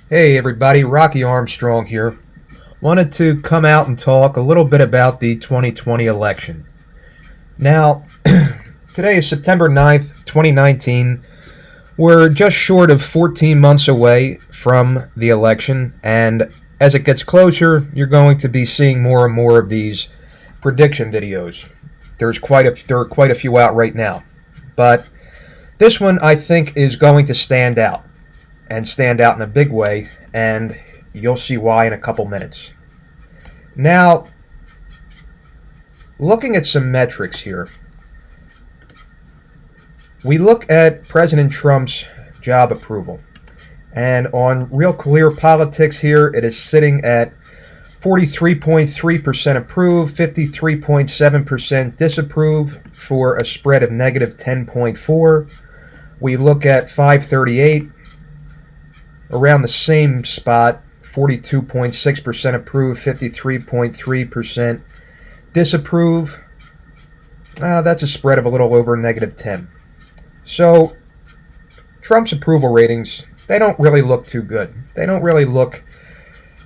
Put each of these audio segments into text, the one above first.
Hey everybody, Rocky Armstrong here. Wanted to come out and talk a little bit about the 2020 election. Now, today is September 9th, 2019. We're just short of 14 months away from the election, and as it gets closer, you're going to be seeing more and more of these prediction videos. There are quite a few out right now. But this one I think is going to stand out and stand out in a big way, and you'll see why in a couple minutes. Now, looking at some metrics here, we look at President Trump's job approval, and on Real Clear Politics here, it is sitting at 43.3% approve, 53.7% disapprove, for a spread of negative 10.4. We look at 538, around the same spot, 42.6% approve, 53.3% disapprove. That's a spread of a little over negative 10. So Trump's approval ratings, they don't really look too good. They don't really look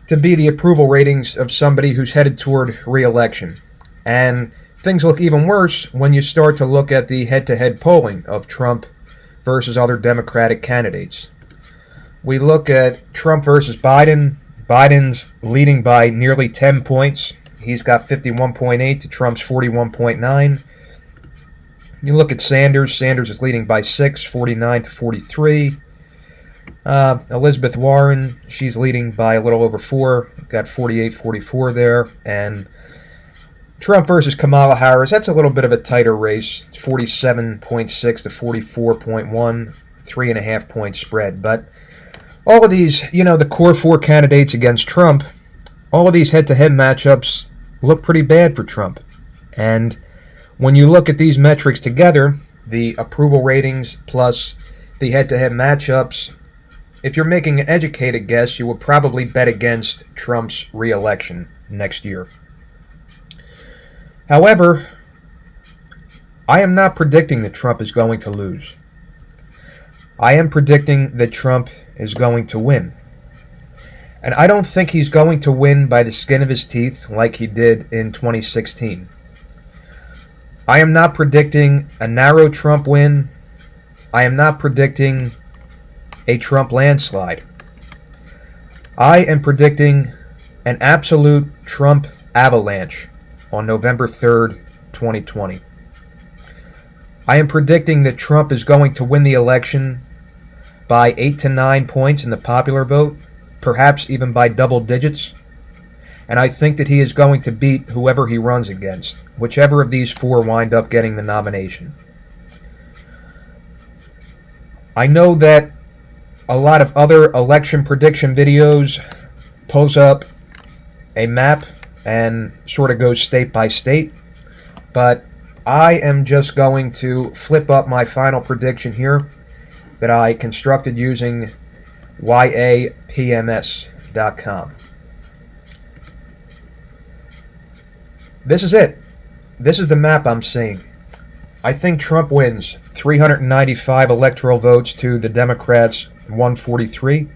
to be the approval ratings of somebody who's headed toward re-election. And things look even worse when you start to look at the head-to-head polling of Trump versus other Democratic candidates. We look at Trump versus Biden. Biden's leading by nearly 10 points. He's got 51.8 to Trump's 41.9. You look at Sanders. Sanders is leading by 6, 49 to 43. Elizabeth Warren, she's leading by a little over 4. Got 48-44 there. And Trump versus Kamala Harris, that's a little bit of a tighter race. 47.6 to 44.1. 3.5 point spread. But all of these, the core four candidates against Trump, all of these head-to-head matchups look pretty bad for Trump. And when you look at these metrics together, the approval ratings plus the head-to-head matchups, if you're making an educated guess, you would probably bet against Trump's re-election next year. However, I am not predicting that Trump is going to lose. I am predicting that Trump is going to win. And I don't think he's going to win by the skin of his teeth like he did in 2016. I am not predicting a narrow Trump win. I am not predicting a Trump landslide. I am predicting an absolute Trump avalanche on November 3rd, 2020. I am predicting that Trump is going to win the election by 8 to 9 points in the popular vote, perhaps even by double digits. And I think that he is going to beat whoever he runs against, whichever of these four wind up getting the nomination. I know that a lot of other election prediction videos pulls up a map and sort of goes state by state, but I am just going to flip up my final prediction here that I constructed using yapms.com. This is it. This is the map I'm seeing. I think Trump wins 395 electoral votes to the Democrats' 143.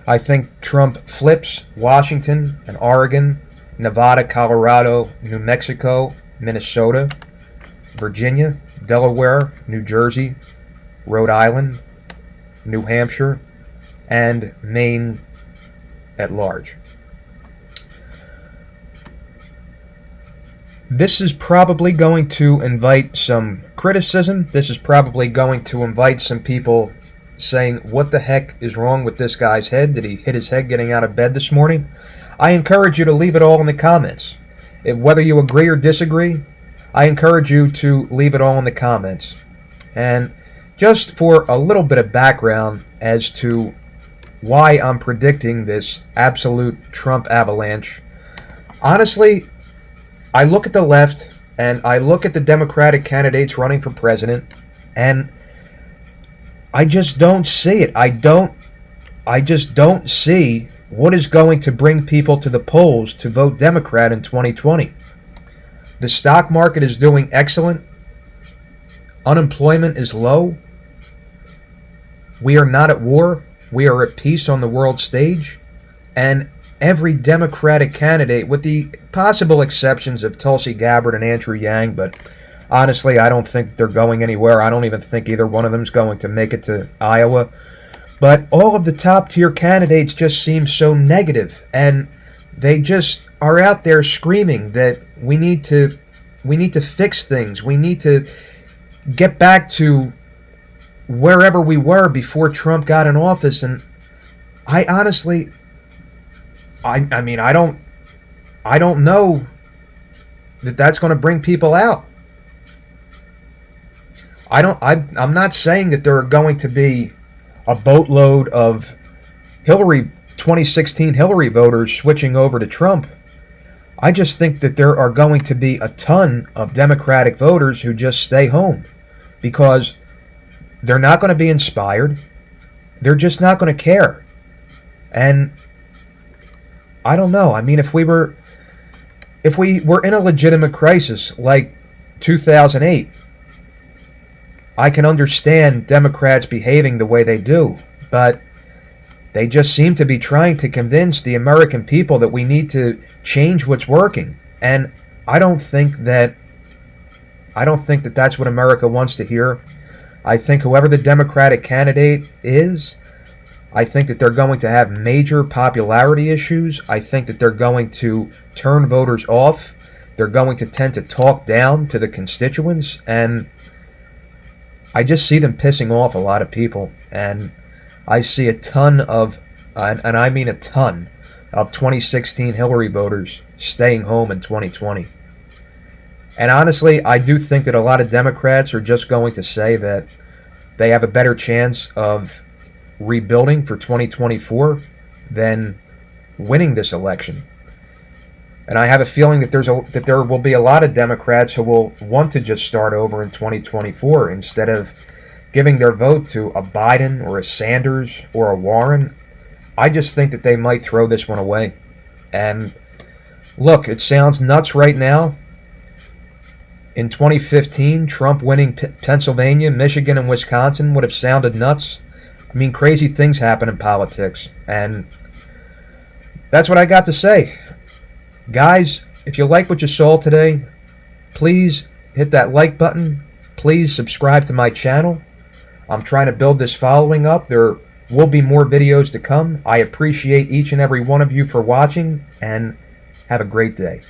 I think Trump flips Washington and Oregon, Nevada, Colorado, New Mexico, Minnesota, Virginia, Delaware, New Jersey, Rhode Island, New Hampshire, and Maine at large. This is probably going to invite some criticism. This is probably going to invite some people saying, what the heck is wrong with this guy's head? Did he hit his head getting out of bed this morning? I encourage you to leave it all in the comments. Whether you agree or disagree, I encourage you to leave it all in the comments. And just for a little bit of background as to why I'm predicting this absolute Trump avalanche, honestly, I look at the left and I look at the Democratic candidates running for president, and I just don't see it. I just don't see what is going to bring people to the polls to vote Democrat in 2020. The stock market is doing excellent. Unemployment is low. We are not at war. we are at peace on the world stage, and every Democratic candidate, with the possible exceptions of Tulsi Gabbard and Andrew Yang, but honestly, I don't think they're going anywhere. I don't even think either one of them is going to make it to Iowa. But all of the top tier candidates just seem so negative, and they just are out there screaming that we need to fix things. We need to get back to wherever we were before Trump got in office. And I honestly, I mean, I don't know that that's going to bring people out. I'm not saying that there are going to be a boatload of 2016 Hillary voters switching over to Trump. I just think that there are going to be a ton of Democratic voters who just stay home because they're not going to be inspired. They're just not going to care. And I don't know. I mean, if we were in a legitimate crisis like 2008, I can understand Democrats behaving the way they do, but they just seem to be trying to convince the American people that we need to change what's working. And I don't think that that's what America wants to hear. I think whoever the Democratic candidate is, I think that they're going to have major popularity issues. I think that they're going to turn voters off. They're going to tend to talk down to the constituents, and I just see them pissing off a lot of people. And I see a ton of, and I mean a ton, of 2016 Hillary voters staying home in 2020. And honestly, I do think that a lot of Democrats are just going to say that they have a better chance of rebuilding for 2024 than winning this election. And I have a feeling that there will be a lot of Democrats who will want to just start over in 2024 instead of giving their vote to a Biden or a Sanders or a Warren. I just think that they might throw this one away. And look, it sounds nuts right now. In 2015, Trump winning Pennsylvania, Michigan, and Wisconsin would have sounded nuts. I mean, crazy things happen in politics. And that's what I got to say. Guys, if you like what you saw today, please hit that like button. Please subscribe to my channel. I'm trying to build this following up. There will be more videos to come. I appreciate each and every one of you for watching, and have a great day.